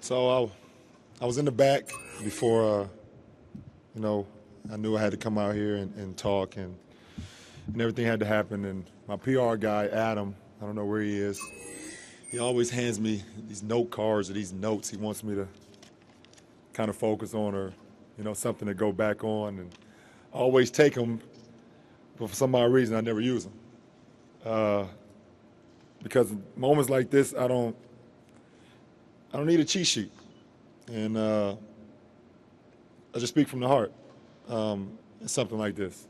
So I was in the back before, I knew I had to come out here and talk, and everything had to happen. And my PR guy, Adam, I don't know where he is, he always hands me these note cards or these notes he wants me to kind of focus on or, something to go back on. And I always take them, but for some odd reason I never use them. Because in moments like this, I don't need a cheat sheet. And I just speak from the heart in something like this.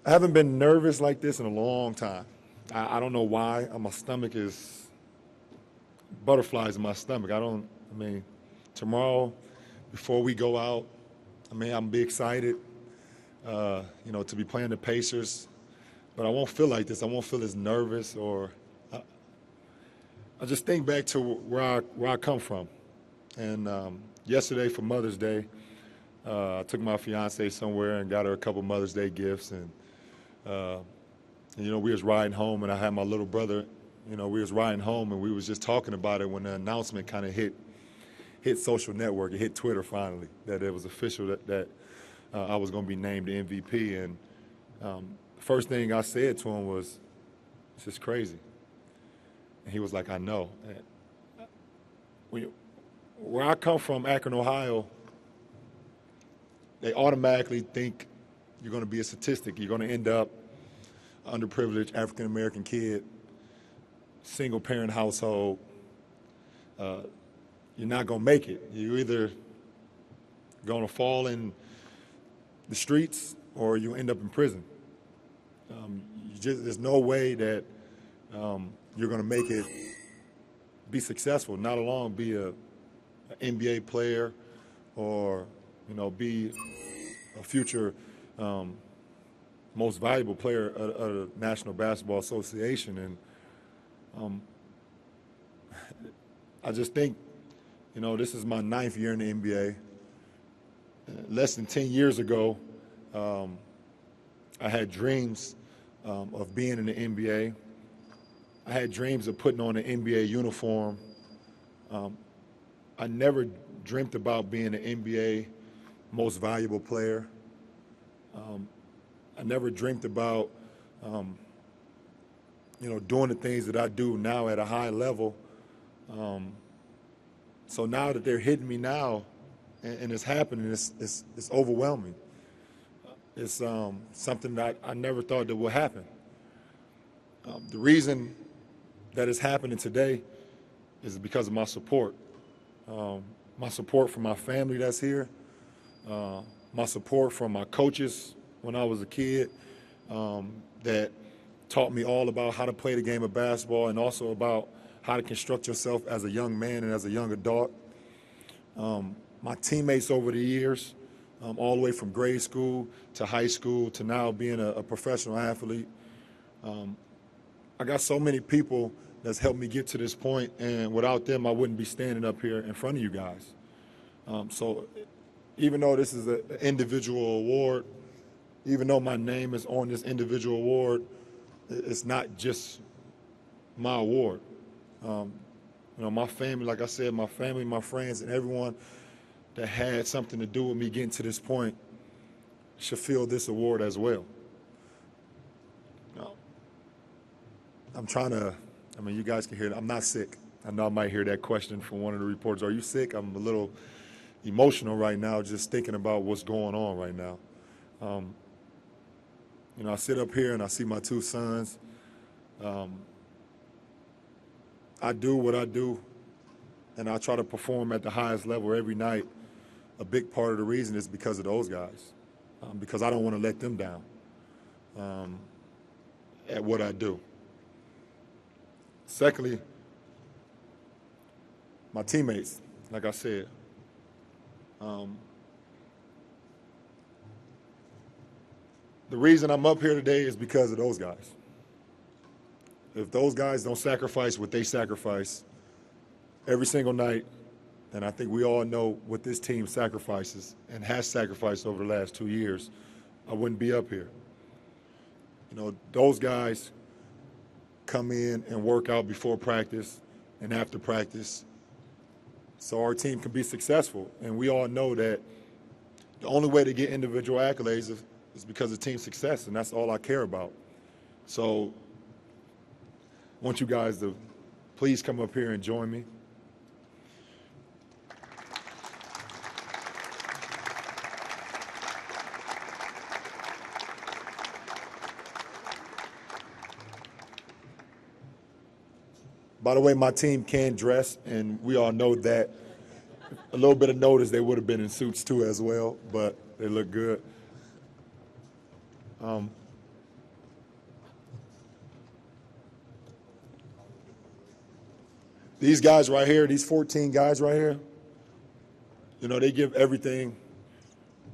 I haven't been nervous like this in a long time. I don't know why. My stomach is butterflies in my stomach. Tomorrow, before we go out, I'm be excited, to be playing the Pacers. But I won't feel like this. I won't feel as nervous I just think back to where I come from. And yesterday for Mother's Day, I took my fiance somewhere and got her a couple Mother's Day gifts. And we was riding home, and I had my little brother. We was riding home, and we was just talking about it when the announcement kind of hit social network. It hit Twitter finally that it was official that I was going to be named the MVP. And the first thing I said to him was, "This is crazy." And he was like, "I know." Where I come from, Akron, Ohio, they automatically think you're going to be a statistic. You're going to end up underprivileged African-American kid, single-parent household. You're not going to make it. You're either going to fall in the streets or you end up in prison. There's no way that you're going to make it, be successful, not alone be an NBA player or, be a future most valuable player of the National Basketball Association. And I just think, this is my 9th year in the NBA. Less than 10 years ago, I had dreams of being in the NBA. I had dreams of putting on an NBA uniform. I never dreamt about being an NBA most valuable player. I never dreamt about, doing the things that I do now at a high level. So now that they're hitting me now, and it's happening, it's overwhelming. It's something that I never thought that would happen. The reason that it's happening today is because of my support. My support from my family that's here, my support from my coaches when I was a kid that taught me all about how to play the game of basketball and also about how to construct yourself as a young man and as a young adult. My teammates over the years, all the way from grade school to high school to now being a professional athlete. I got so many people that's helped me get to this point, and without them, I wouldn't be standing up here in front of you guys. So even though this is an individual award, even though my name is on this individual award, it's not just my award. My family, like I said, my family, my friends, and everyone that had something to do with me getting to this point should feel this award as well. I'm trying to, you guys can hear it. I'm not sick. I know I might hear that question from one of the reporters. Are you sick? I'm a little emotional right now just thinking about what's going on right now. I sit up here and I see my two sons. I do what I do, and I try to perform at the highest level every night. A big part of the reason is because of those guys, because I don't want to let them down at what I do. Secondly, my teammates, like I said. The reason I'm up here today is because of those guys. If those guys don't sacrifice what they sacrifice every single night, and I think we all know what this team sacrifices and has sacrificed over the last 2 years, I wouldn't be up here. Those guys come in and work out before practice and after practice so our team can be successful. And we all know that the only way to get individual accolades is because of team success, and that's all I care about. So I want you guys to please come up here and join me. By the way, my team can dress, and we all know that. A little bit of notice, they would have been in suits too as well, but they look good. These guys right here, these 14 guys right here, you know, they give everything,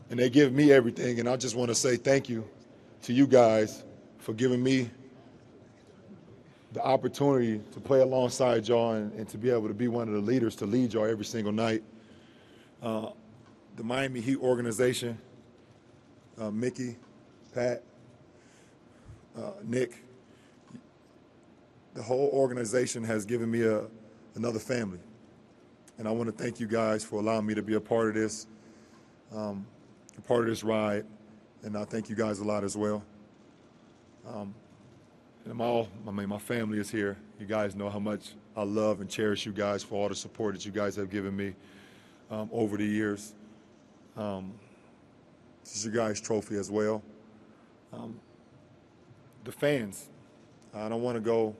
and they give me everything, and I just want to say thank you to you guys for giving me the opportunity to play alongside y'all and to be able to be one of the leaders to lead y'all every single night. The Miami Heat organization, Mickey, Pat, Nick, the whole organization has given me another family. And I want to thank you guys for allowing me to be a part of this ride. And I thank you guys a lot as well. And my family is here. You guys know how much I love and cherish you guys for all the support that you guys have given me over the years. This is your guys' trophy as well. The fans, I don't want to go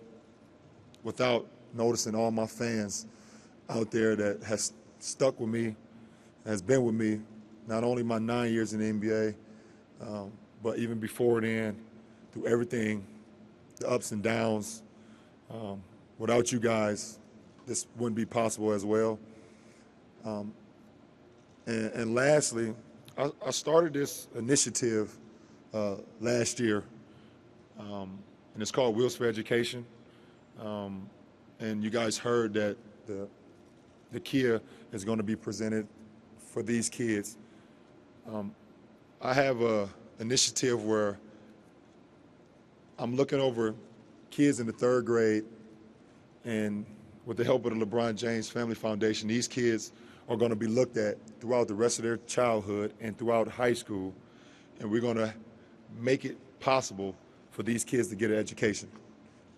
without noticing all my fans out there that has stuck with me, has been with me, not only my 9 years in the NBA, but even before then, through everything, the ups and downs. Without you guys, this wouldn't be possible as well. And lastly, I started this initiative last year, and it's called Wheels for Education. And you guys heard that the Kia is going to be presented for these kids. I have an initiative where I'm looking over kids in the 3rd grade, and with the help of the LeBron James Family Foundation, these kids are going to be looked at throughout the rest of their childhood and throughout high school, and we're going to make it possible for these kids to get an education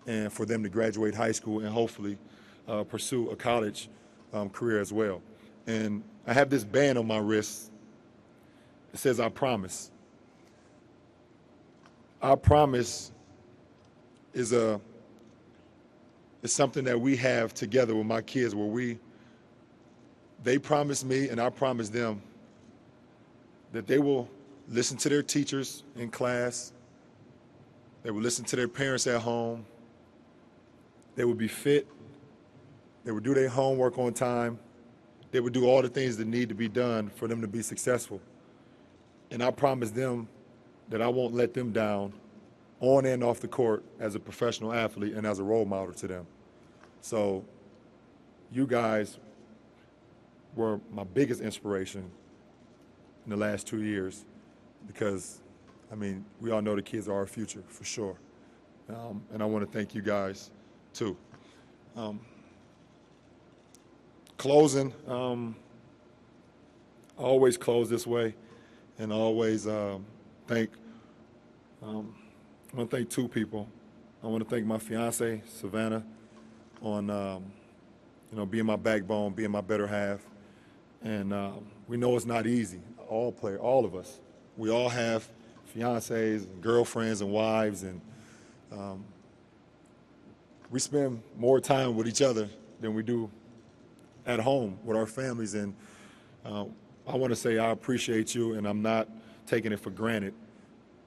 and for them to graduate high school and hopefully pursue a college career as well. And I have this band on my wrist. It says, I promise. I promise is something that we have together with my kids where they promise me and I promise them that they will listen to their teachers in class, they will listen to their parents at home, they will be fit, they will do their homework on time, they will do all the things that need to be done for them to be successful. And I promise them that I won't let them down on and off the court as a professional athlete and as a role model to them. So you guys were my biggest inspiration in the last 2 years because, I mean, we all know the kids are our future for sure. And I want to thank you guys too. Closing, I always close this way, and I always thank I want to thank 2 people. I want to thank my fiance, Savannah, on being my backbone, being my better half. And we know it's not easy. All of us. We all have fiancés, and girlfriends, and wives, and we spend more time with each other than we do at home with our families. And I want to say I appreciate you, and I'm not taking it for granted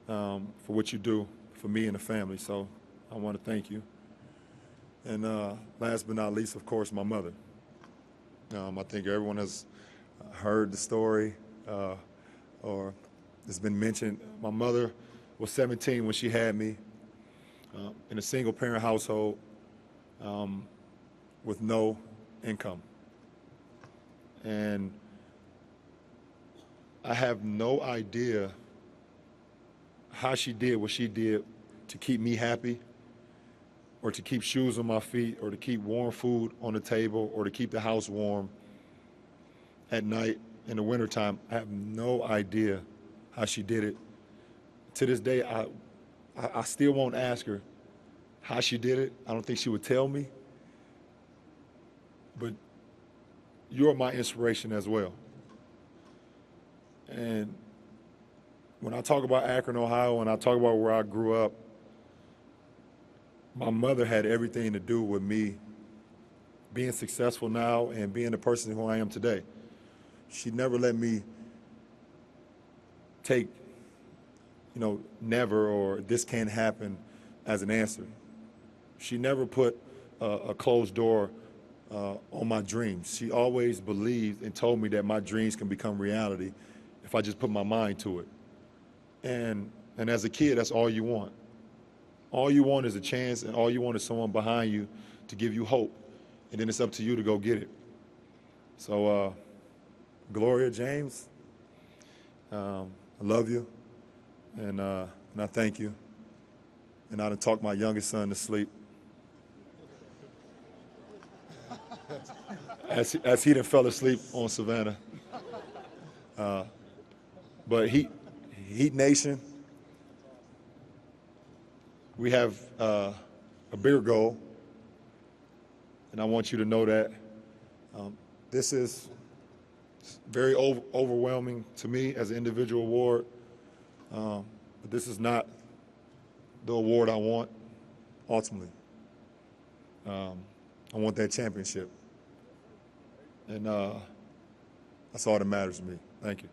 for what you do for me and the family. So I want to thank you. And last but not least, of course, my mother. I think everyone has heard the story or it's been mentioned. My mother was 17 when she had me in a single-parent household with no income. And I have no idea how she did what she did to keep me happy, or to keep shoes on my feet, or to keep warm food on the table, or to keep the house warm. at night in the wintertime. I have no idea how she did it. To this day, I still won't ask her how she did it. I don't think she would tell me. But you're my inspiration as well. And when I talk about Akron, Ohio, and I talk about where I grew up, my mother had everything to do with me being successful now and being the person who I am today. She never let me take, never or this can't happen as an answer. She never put a closed door on my dreams. She always believed and told me that my dreams can become reality if I just put my mind to it. And as a kid, that's all you want. All you want is a chance, and all you want is someone behind you to give you hope. And then it's up to you to go get it. So, Gloria James, I love you, and I thank you. And I done talked my youngest son to sleep. As he done fell asleep on Savannah. But Heat Nation, we have a bigger goal, and I want you to know that this is very overwhelming to me as an individual award, but this is not the award I want ultimately. I want that championship, and that's all that matters to me. Thank you.